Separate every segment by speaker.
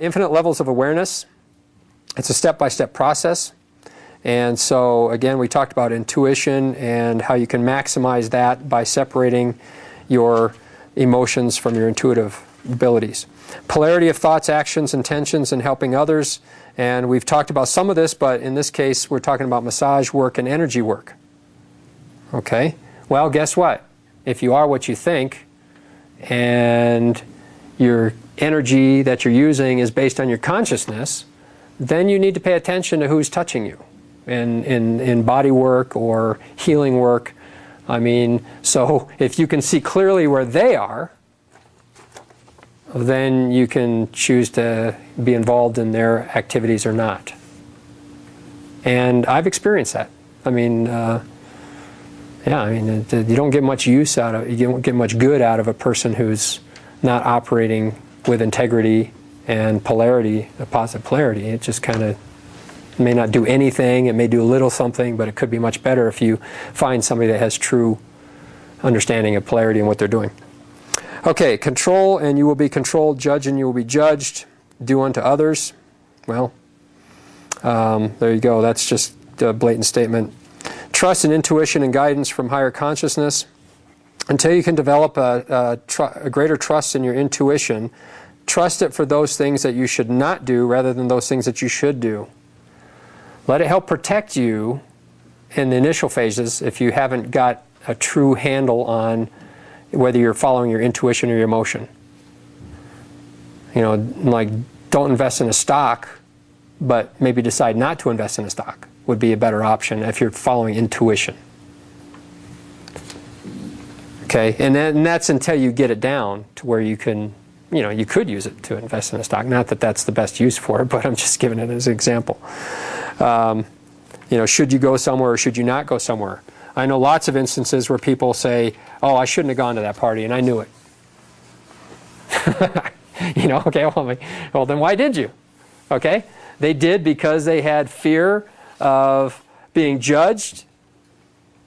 Speaker 1: infinite levels of awareness. It's a step-by-step process. And so, again, we talked about intuition and how you can maximize that by separating your emotions from your intuitive abilities. Polarity of thoughts, actions, intentions, and helping others. And we've talked about some of this, but in this case, we're talking about massage work and energy work. Okay? Well, guess what? If you are what you think, and your energy that you're using is based on your consciousness, then you need to pay attention to who's touching you in body work or healing work. I mean, so if you can see clearly where they are, then you can choose to be involved in their activities or not. And I've experienced that. I mean, yeah, I mean, you don't get much use out of, you don't get much good out of a person who's not operating with integrity and polarity, a positive polarity. It just kind of may not do anything. It may do a little something, but it could be much better if you find somebody that has true understanding of polarity and what they're doing. Okay, control and you will be controlled, judge and you will be judged, do unto others. Well, there you go. That's just a blatant statement. Trust and intuition and guidance from higher consciousness. Until you can develop a greater trust in your intuition, trust it for those things that you should not do rather than those things that you should do. Let it help protect you in the initial phases if you haven't got a true handle on whether you're following your intuition or your emotion. You know, like don't invest in a stock, but maybe decide not to invest in a stock would be a better option if you're following intuition. Okay, and that's until you get it down to where you can, you know, you could use it to invest in a stock. Not that that's the best use for it, but I'm just giving it as an example. You know, should you go somewhere or should you not go somewhere? I know lots of instances where people say, oh, I shouldn't have gone to that party, and I knew it. You know, okay, well, then why did you? Okay, they did because they had fear of being judged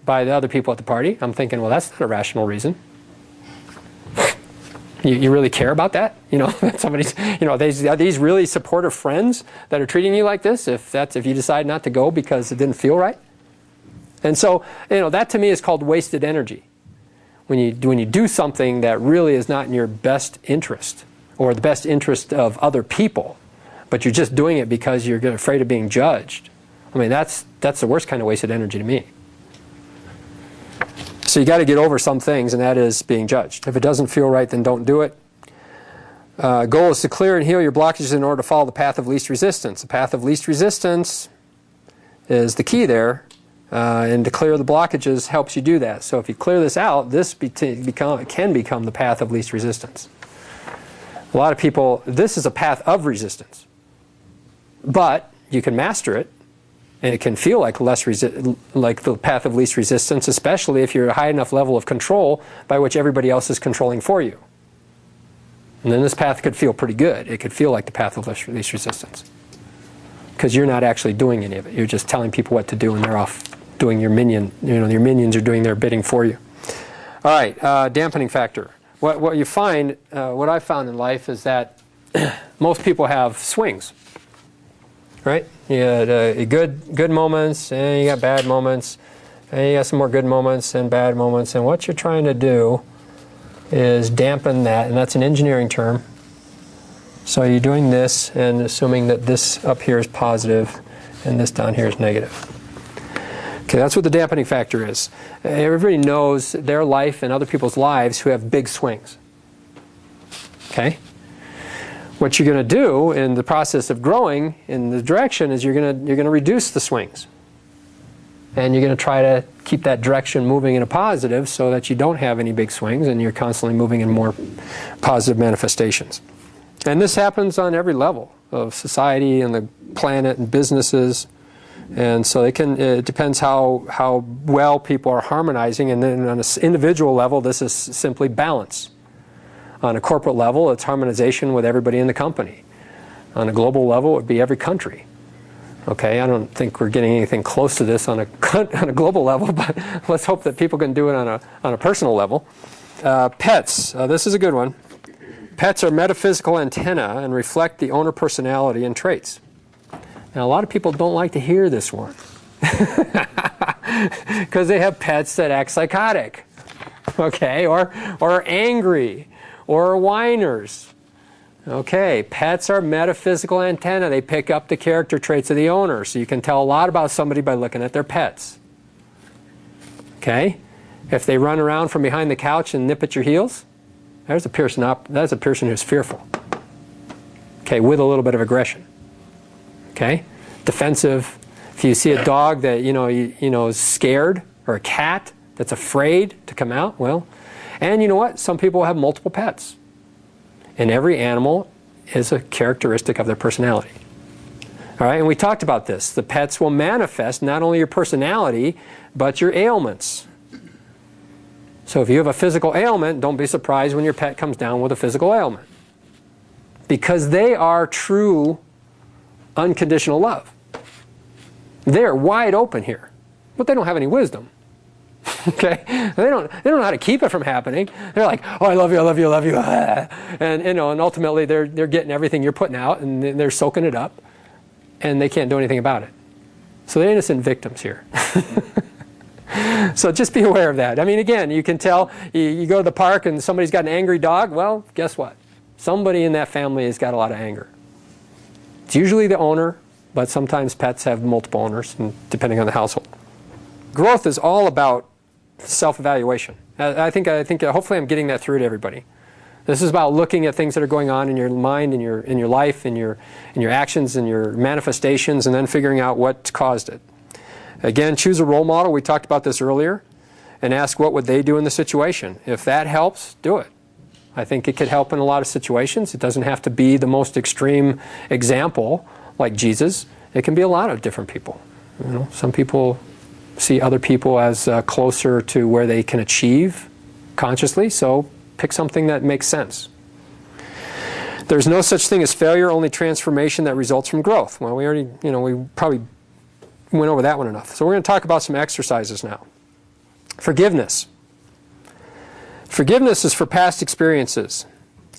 Speaker 1: by the other people at the party. I'm thinking, well, that's not a rational reason. You really care about that? You know, somebody's, you know, are these really supportive friends that are treating you like this if you decide not to go because it didn't feel right? And so, you know, that to me is called wasted energy. When you do something that really is not in your best interest or the best interest of other people, but you're just doing it because you're afraid of being judged. I mean, that's the worst kind of wasted energy to me. So you got to get over some things, and that is being judged. If it doesn't feel right, then don't do it. Goal is to clear and heal your blockages in order to follow the path of least resistance. The path of least resistance is the key there, and to clear the blockages helps you do that. So if you clear this out, this can become the path of least resistance. A lot of people, this is a path of resistance, but you can master it. And it can feel like like the path of least resistance, especially if you're at a high enough level of control by which everybody else is controlling for you. And then this path could feel pretty good. It could feel like the path of least resistance. Because you're not actually doing any of it. You're just telling people what to do, and they're off doing your minion. You know, your minions are doing their bidding for you. All right, dampening factor. What you find, what I found in life is that most people have swings. Right? You got good moments, and you got bad moments, and you got some more good moments and bad moments. And what you're trying to do is dampen that, and that's an engineering term. So you're doing this and assuming that this up here is positive and this down here is negative. Okay, that's what the dampening factor is. Everybody knows their life and other people's lives who have big swings. Okay? What you're going to do in the process of growing in the direction is you're going to reduce the swings. And you're going to try to keep that direction moving in a positive so that you don't have any big swings and you're constantly moving in more positive manifestations. And this happens on every level of society and the planet and businesses. And so it depends how well people are harmonizing. And then on an individual level, this is simply balance. On a corporate level, it's harmonization with everybody in the company. On a global level, it would be every country. Okay, I don't think we're getting anything close to this on a global level, but let's hope that people can do it on a personal level. Pets, this is a good one. Pets are metaphysical antennae and reflect the owner personality and traits. Now, a lot of people don't like to hear this one because they have pets that act psychotic, okay, or are angry, or are whiners. Okay, pets are metaphysical antennae. They pick up the character traits of the owner, so you can tell a lot about somebody by looking at their pets. Okay, if they run around from behind the couch and nip at your heels, that's a person who's fearful. Okay, with a little bit of aggression. Okay, defensive. If you see a dog that is scared, or a cat that's afraid to come out, well, and you know what? Some people have multiple pets, and every animal is a characteristic of their personality. All right, and we talked about this. The pets will manifest not only your personality, but your ailments. So if you have a physical ailment, don't be surprised when your pet comes down with a physical ailment, because they are true unconditional love. They're wide open here, but they don't have any wisdom. Okay, they don't know how to keep it from happening. They're like, oh, I love you, I love you, I love you, and ultimately they're getting everything you're putting out, and they're soaking it up, and they can't do anything about it. So they're innocent victims here. So just be aware of that. I mean, again, you can tell. You go to the park and somebody's got an angry dog. Well, guess what? Somebody in that family has got a lot of anger. It's usually the owner, but sometimes pets have multiple owners, and depending on the household. Growth is all about self-evaluation. I think hopefully I'm getting that through to everybody. This is about looking at things that are going on in your mind, in your life, in your actions, in your manifestations, and then figuring out what caused it. Again, choose a role model. We talked about this earlier, and ask what would they do in the situation. If that helps, do it. I think it could help in a lot of situations. It doesn't have to be the most extreme example like Jesus. It can be a lot of different people. Some people see other people as closer to where they can achieve consciously, so pick something that makes sense. There's no such thing as failure, only transformation that results from growth. Well, we probably went over that one enough. So we're going to talk about some exercises now. Forgiveness. Forgiveness is for past experiences.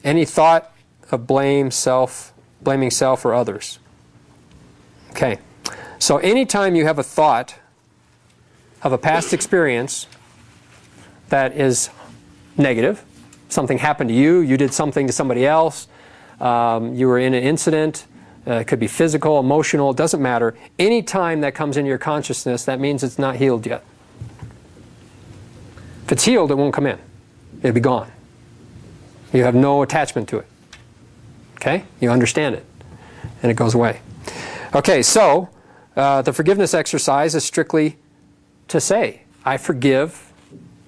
Speaker 1: Any thought of blaming self or others. Okay. So anytime you have a thought of a past experience that is negative, something happened to you, you did something to somebody else, you were in an incident, it could be physical, emotional, it doesn't matter. Any time that comes into your consciousness, that means it's not healed yet. If it's healed, it won't come in. It'll be gone. You have no attachment to it. Okay? You understand it. And it goes away. Okay, so the forgiveness exercise is strictly to say, I forgive,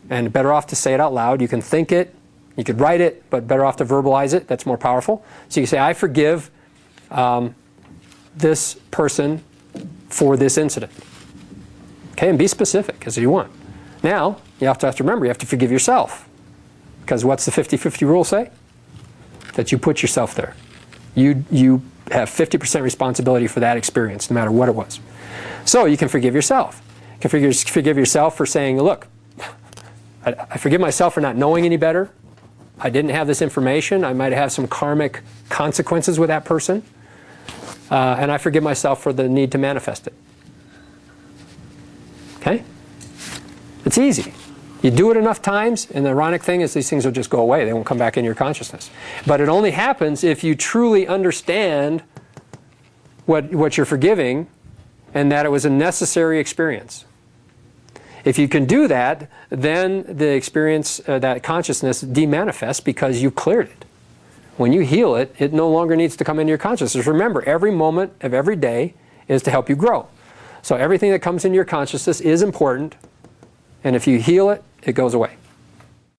Speaker 1: and better off to say it out loud. You can think it, you could write it, but better off to verbalize it. That's more powerful. So you say, I forgive this person for this incident. Okay, and be specific as you want. Now, you have to remember, you have to forgive yourself. Because what's the 50-50 rule say? That you put yourself there. You have 50% responsibility for that experience, no matter what it was. So you can forgive yourself. You can forgive yourself for saying, look, I forgive myself for not knowing any better. I didn't have this information. I might have some karmic consequences with that person. And I forgive myself for the need to manifest it. Okay? It's easy. You do it enough times, and the ironic thing is these things will just go away. They won't come back into your consciousness. But it only happens if you truly understand what you're forgiving and that it was a necessary experience. If you can do that, then the experience, that consciousness demanifests because you cleared it. When you heal it, it no longer needs to come into your consciousness. Remember, every moment of every day is to help you grow. So everything that comes into your consciousness is important, and if you heal it, it goes away.